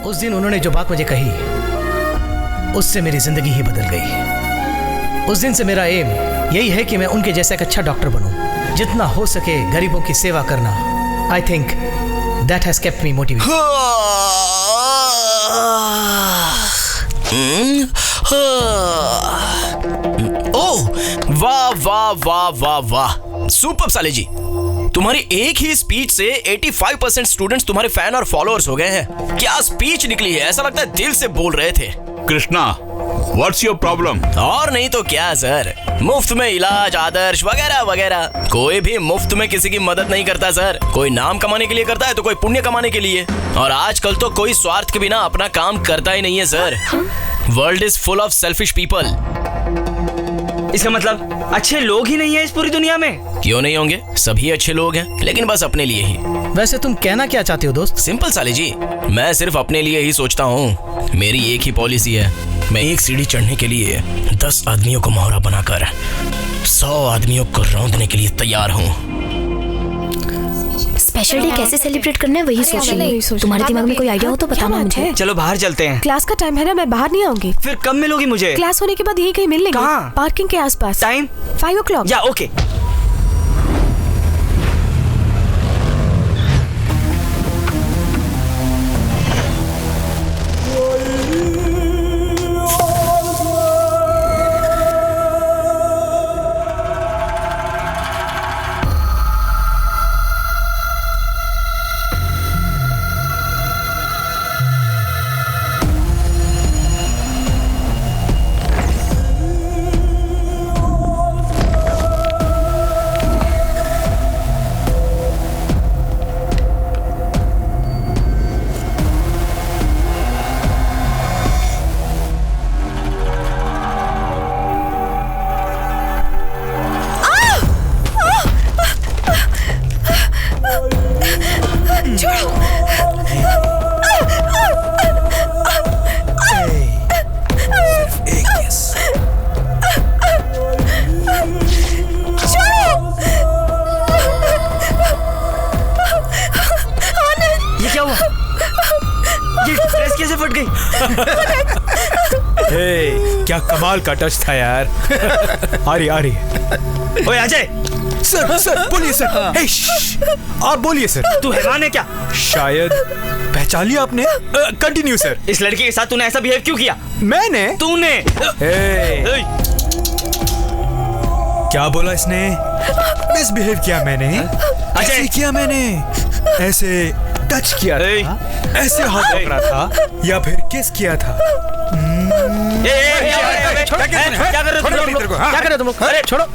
उस दिन उन्होंने जो बात मुझे कही, उससे मेरी जिंदगी ही बदल गई। उस दिन से मेरा एम यही है कि मैं उनके जैसा एक अच्छा डॉक्टर बनूं, जितना हो सके गरीबों की सेवा करना। I think that has kept me motivated. Oh, वाह वाह वाह वाह वाह, सुपर साले जी। तुम्हारी एक ही स्पीच से 85% स्टूडेंट्स तुम्हारे फैन और फॉलोअर्स हो गए हैं। क्या स्पीच निकली है, ऐसा लगता है दिल से बोल रहे थे। Krishna, what's your problem? और नहीं तो क्या सर, मुफ्त में इलाज, आदर्श वगैरह वगैरह। कोई भी मुफ्त में किसी की मदद नहीं करता सर। कोई नाम कमाने के लिए करता है तो कोई पुण्य कमाने के लिए। और आजकल तो कोई स्वार्थ के बिना अपना काम करता ही नहीं है sir. World is full of selfish people. इसका मतलब अच्छे लोग ही नहीं है इस पूरी दुनिया में? क्यों नहीं होंगे, सभी अच्छे लोग हैं, लेकिन बस अपने लिए ही। वैसे तुम कहना क्या चाहते हो दोस्त? सिंपल साले जी, मैं सिर्फ अपने लिए ही सोचता हूँ। मेरी एक ही पॉलिसी है, मैं एक सीढ़ी चढ़ने के लिए 10 आदमियों को मोहरा बनाकर 100 आदमियों को रौंदने के लिए तैयार हूँ। स्पेशल डे कैसे सेलिब्रेट करना है वही सोच रही हूँ। तुम्हारे दिमाग में कोई आइडिया हो तो बताना मुझे। चलो बाहर चलते हैं। क्लास का टाइम है ना, मैं बाहर नहीं आऊंगी। फिर कब मिलोगी मुझे? क्लास होने के बाद यहीं कहीं मिल लेंगे। कहाँ? पार्किंग के आसपास। Time 5 o'clock। या ओके। क्या कमाल का टच था यार। आ रही। ओए अजय। सर बोलिए सर। हे, आप बोलिए सर। तू हैवान है क्या? शायद पहचान लिया आपने। Continue sir. इस लड़के के साथ तूने ऐसा बिहेव क्यों किया? मैंने? तूने? क्या बोला इसने? मिसबिहेव किया मैंने? ऐसे किया मैंने? ऐसे टच किया था? ऐसे हाथ पकड़ा था या फिर किस किया था? क्या कर रहे हो तुम लोग? अरे छोड़ो।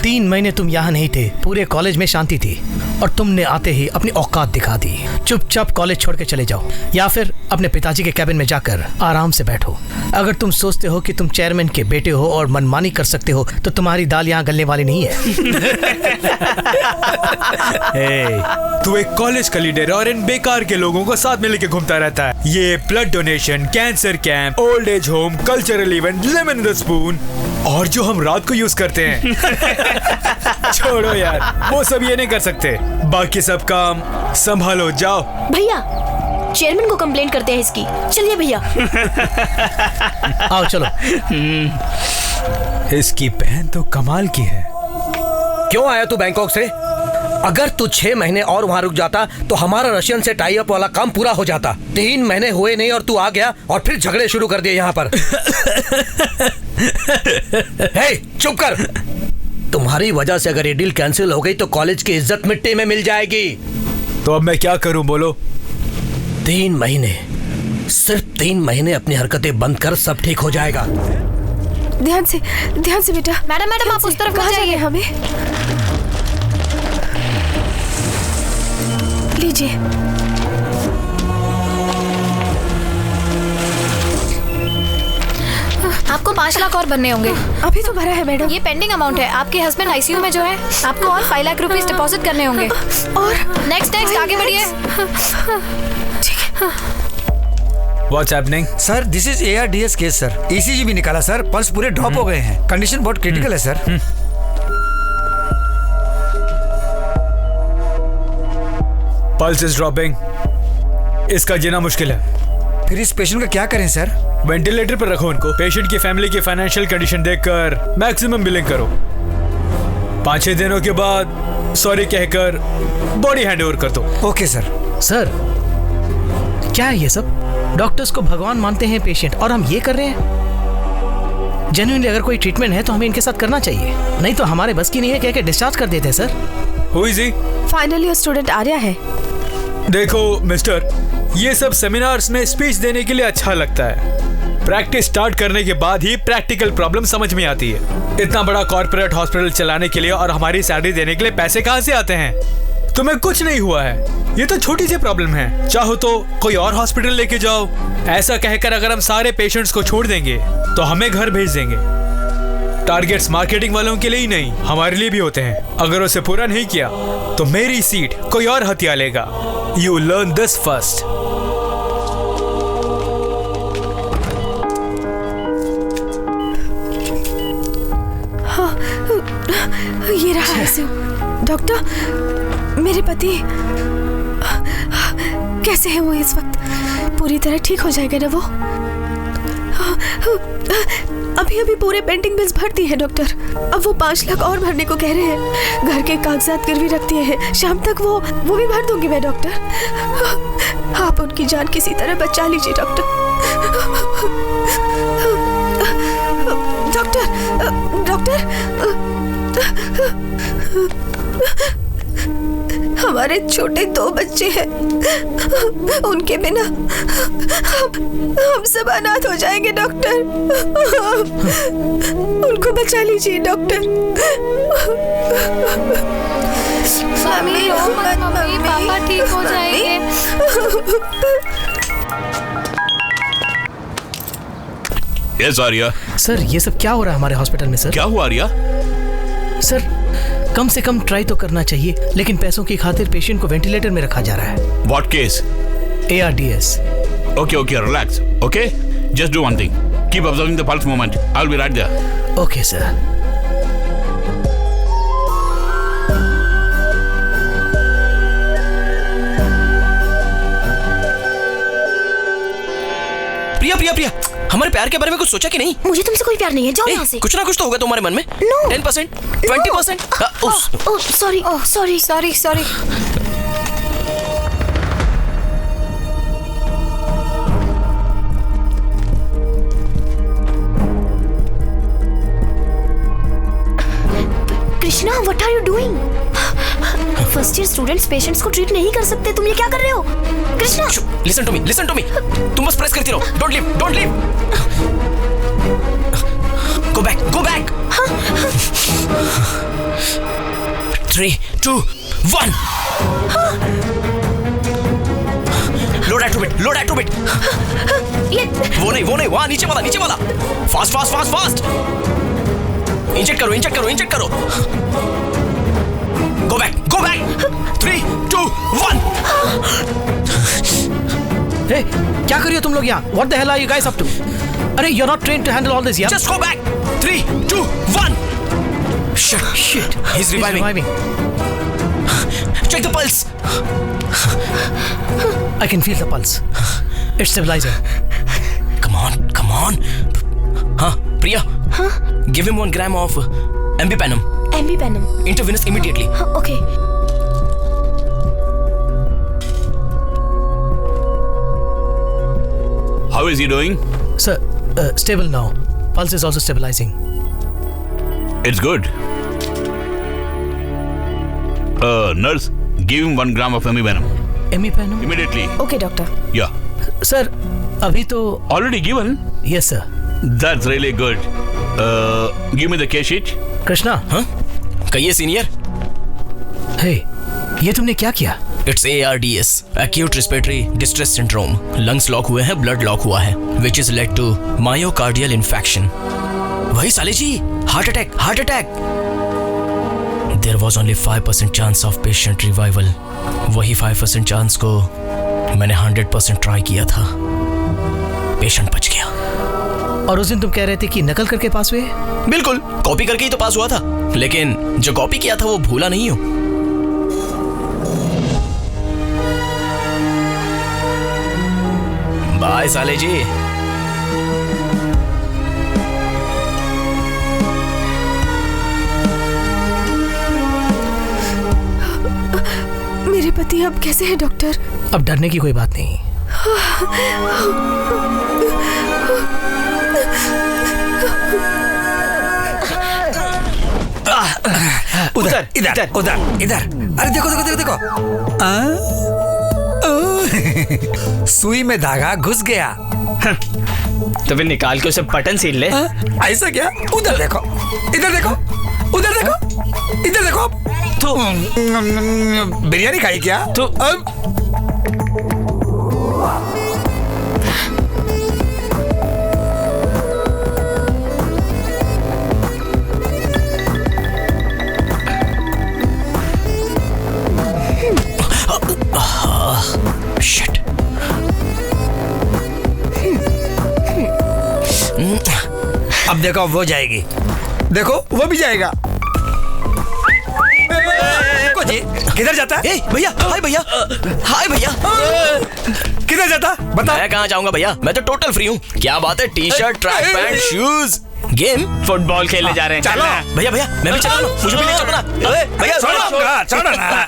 3 महीने तुम यहाँ नहीं थे, पूरे कॉलेज में शांति थी, और तुमने आते ही अपनी औकात दिखा दी। चुपचाप कॉलेज छोड़ के चले जाओ, या फिर अपने पिताजी के कैबिन में जाकर आराम से बैठो। अगर तुम सोचते हो कि तुम चेयरमैन के बेटे हो और मनमानी कर सकते हो, तो तुम्हारी दाल यहाँ गलने वाली नहीं है। तू एक कॉलेज का लीडर और इन बेकार के लोगों को साथ में लेके घूमता रहता है। ये blood donation, cancer camp, old age home, cultural event, lemon in the spoon, और जो हम रात को यूज करते हैं। छोड़ो यार, वो सब ये नहीं कर सकते। बाकी सब काम संभालो, जाओ। भैया, चेयरमैन को कंप्लेंट करते हैं इसकी। चलिए भैया। आओ चलो। इसकी बहन तो कमाल की है। क्यों आया तू बैंकॉक से? अगर तू 6 महीने और वहाँ रुक जाता तो हमारा रशियन से टाई अप वाला काम पूरा हो जाता। 3 महीने हुए नहीं और तू आ गया और फिर झगड़े शुरू कर दिए यहाँ पर। हे, चुप कर। तुम्हारी वजह से अगर ये डील कैंसिल हो गई तो कॉलेज की इज्जत मिट्टी में मिल जाएगी। तो अब मैं क्या करूं, बोलो? 3 महीने, सिर्फ 3 महीने अपनी हरकतें बंद कर, सब ठीक हो जाएगा। ध्यान से बेटा। मैडम आप उस तरफ कहाँ जाइए? हमें लीजिए। आपको 5 लाख और भरने होंगे। अभी तो भरा है मैडम। ये पेंडिंग अमाउंट है। आपके हस्बैंड आईसीयू में जो है, आपको और 5 लाख रुपीस डिपॉजिट करने होंगे। और नेक्स्ट आगे बढ़िए। ठीक है। What's happening? Sir, this is ARDS case sir. ECG भी निकाला सर, पल्स पूरे ड्रॉप हो गए हैं। कंडीशन बहुत क्रिटिकल है सर। Pulse is dropping. इसका जीना मुश्किल है। फिर इस पेशेंट का क्या करें सर? वेंटिलेटर पर रखो उनको। पेशेंट की फैमिली की फाइनेंशियल कंडीशन देखकर मैक्सिमम बिलिंग करो। 5-6 दिनों के बाद सॉरी कहकर बॉडी हैंडओवर कर दो। Okay sir. सर क्या है ये सब? डॉक्टर्स को भगवान मानते हैं पेशेंट, और हम ये कर रहे हैं। जेन्युइनली अगर कोई ट्रीटमेंट है तो हमें इनके साथ करना चाहिए, नहीं तो हमारे बस की नहीं है कह के डिस्चार्ज कर देते हैं sir. Who is he? Finally ये स्टूडेंट आर्या है। देखो मिस्टर, ये सब सेमिनार्स में स्पीच देने के लिए अच्छा लगता है। प्रैक्टिस स्टार्ट करने के बाद ही प्रैक्टिकल प्रॉब्लम समझ में आती है। इतना बड़ा कॉर्पोरेट हॉस्पिटल चलाने के लिए और हमारी सैलरी देने के लिए पैसे कहाँ से आते हैं? तुम्हें कुछ नहीं हुआ है, ये तो छोटी सी प्रॉब्लम है। चाहो तो कोई और हॉस्पिटल लेके जाओ। ऐसा कहकर अगर हम सारे पेशेंट्स को छोड़ देंगे तो हमें घर भेज देंगे। टारगेट्स मार्केटिंग वालों के लिए ही नहीं, हमारे लिए भी होते हैं। अगर उसे पूरा नहीं किया तो मेरी सीट कोई और हत्या लेगा। You learn this first. ये रहा ऐसे। डॉक्टर, मेरे पति कैसे है वो इस वक्त? पूरी तरह ठीक हो जाएगा ना वो? अभी अभी पूरे पेंडिंग बिल्स भर दिए हैं डॉक्टर। अब वो 5 लाख और भरने को कह रहे हैं। घर के कागजात गिरवी रख दिए हैं। शाम तक वो भी भर दूंगी मैं डॉक्टर। आप उनकी जान किसी तरह बचा लीजिए डॉक्टर। डॉक्टर, हमारे छोटे 2 बच्चे हैं। उनके बिना हम सब अनाथ हो जाएंगे डॉक्टर। उनको बचा लीजिए डॉक्टर। मम्मी रो मत मम्मी, पापा ठीक हो जाएंगे। यस आर्या। सर ये सब क्या हो रहा है हमारे हॉस्पिटल में? सर क्या हुआ आर्या? सर कम से कम ट्राई तो करना चाहिए, लेकिन पैसों की खातिर पेशेंट को वेंटिलेटर में रखा जा रहा है। What case? ARDS। Okay, relax. Okay, just do one thing. Keep observing the pulse movement. I'll be right there. Okay, sir. प्रिया, हमारे प्यार के बारे में कुछ सोचा कि नहीं? मुझे तुमसे कोई प्यार नहीं है, जाओ यहाँ से। कुछ ना कुछ तो होगा तुम्हारे मन में। No. 10%, 20%। Sorry. Krishna, what are you doing? First year students patients को ट्रीट नहीं कर सकते, तुम ये क्या कर रहे हो? Krishna, listen to me. तुम बस प्रेस करती रहो। Don't leave. Go back. 3, 2, 1। Load at to bit। वो नहीं, वहाँ नीचे वाला। Fast। इंजेक्ट करो। Go back। 3, 2, 1। Hey, क्या कर रही हो तुम लोग यहाँ? What the hell are you guys up to? अरे you're not trained to handle all this, yeah? Just go back। 3, 2, 1। Shit. He's reviving. Check the pulse. I can feel the pulse. It's stabilizing. Come on. हाँ, प्रिया। हाँ? Give him 1 gram of Ambipanum. Intravenous immediately. हाँ, okay. How is he doing? Sir, stable now. Pulse is also stabilizing. It's good. Nurse, give him 1 gram of Ambipanum. Ambipanum? Immediately. Okay doctor. Yeah. Sir, अभी तो Already given? Yes, sir. That's really good. Give me the case sheet. Krishna, हाँ? कहिए senior. Hey, ये तुमने क्या किया? It's ARDS, Acute Respiratory Distress Syndrome. Lungs lock हुए हैं, blood लॉक हुआ है, which is led to myocardial infarction. वही साले जी, heart attack. There was only 5% chance of patient revival. वही 5% chance को मैंने 100% ट्राई किया था। पेशेंट बच गया। और उस दिन तुम कह रहे थे कि नकल करके पास हुए? बिल्कुल, कॉपी करके ही तो पास हुआ था, लेकिन जो कॉपी किया था वो भूला नहीं हूं। बाय साले जी। मेरे पति अब कैसे हैं डॉक्टर? अब डरने की कोई बात नहीं। उधर इधर उधर इधर। अरे देखो देखो देखो देखो। सुई में धागा घुस गया। तो फिर निकाल के उसे बटन सील ले। ऐसा क्या? उधर देखो, इधर देखो, उधर देखो, इधर देखो। तो बिरयानी खाई क्या? तो शिट। अब देखो वो जाएगी, देखो वो भी जाएगा। जी किधर जाता है? भैया, हाय भैया, हाय भैया। किधर जाता? बता। मैं कहाँ जाऊंगा भैया, मैं तो टोटल फ्री हूँ। क्या बात है, T shirt, track pant, shoes, game, football खेलने जा रहे हैं। चलो भैया भैया मैं भी चल रहा हूँ, मुझे भी ले चलो ना। अरे भैया छोड़ो ना।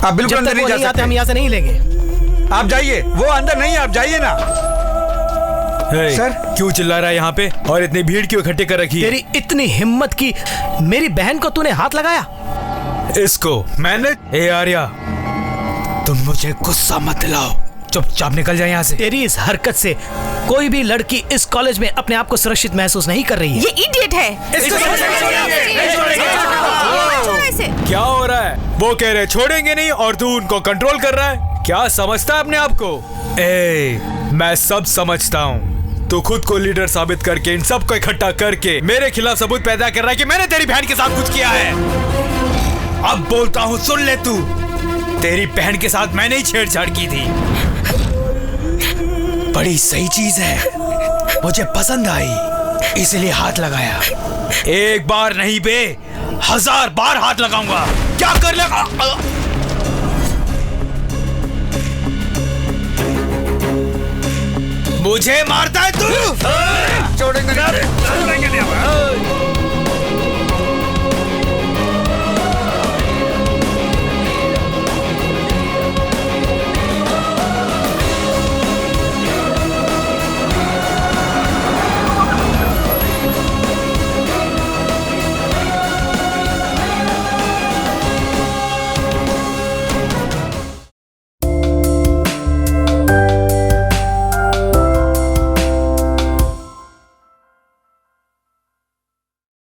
आप बिल्कुल अंदर नहीं जा सकते। हम यहाँ से नहीं लेंगे। आप जाइए, वो अंदर नहीं है, आप जाइए ना। सर क्यों चिल्ला रहा है यहाँ पे और इतनी भीड़ क्यों इकट्ठी कर रखी है? तेरी इतनी हिम्मत की मेरी बहन को तूने हाथ लगाया? इसको मैंने? ए आर्या, तुम मुझे गुस्सा मत दिलाओ, चुपचाप निकल जाए यहाँ से। तेरी इस हरकत से कोई भी लड़की इस कॉलेज में अपने आप को सुरक्षित महसूस नहीं कर रही है। ये इडियट है। क्या हो रहा है? वो कह रहे छोड़ेंगे नहीं और तू उनको कंट्रोल कर रहा है। क्या समझता है अपने आप को? मैं सब समझता हूँ। तू खुद को लीडर साबित करके इन सब को इकट्ठा करके मेरे खिलाफ सबूत पैदा कर रहा है कि मैंने तेरी बहन के साथ कुछ किया है। अब बोलता हूँ, सुन ले तू। तेरी बहन के साथ मैंने ही छेड़छाड़ की थी। बड़ी सही चीज है, मुझे पसंद आई, इसलिए हाथ लगाया। एक बार नहीं बे, 1000 बार हाथ लगाऊंगा। क्या कर लगा? मुझे मारता है तू? छोड़ेंगे नहीं।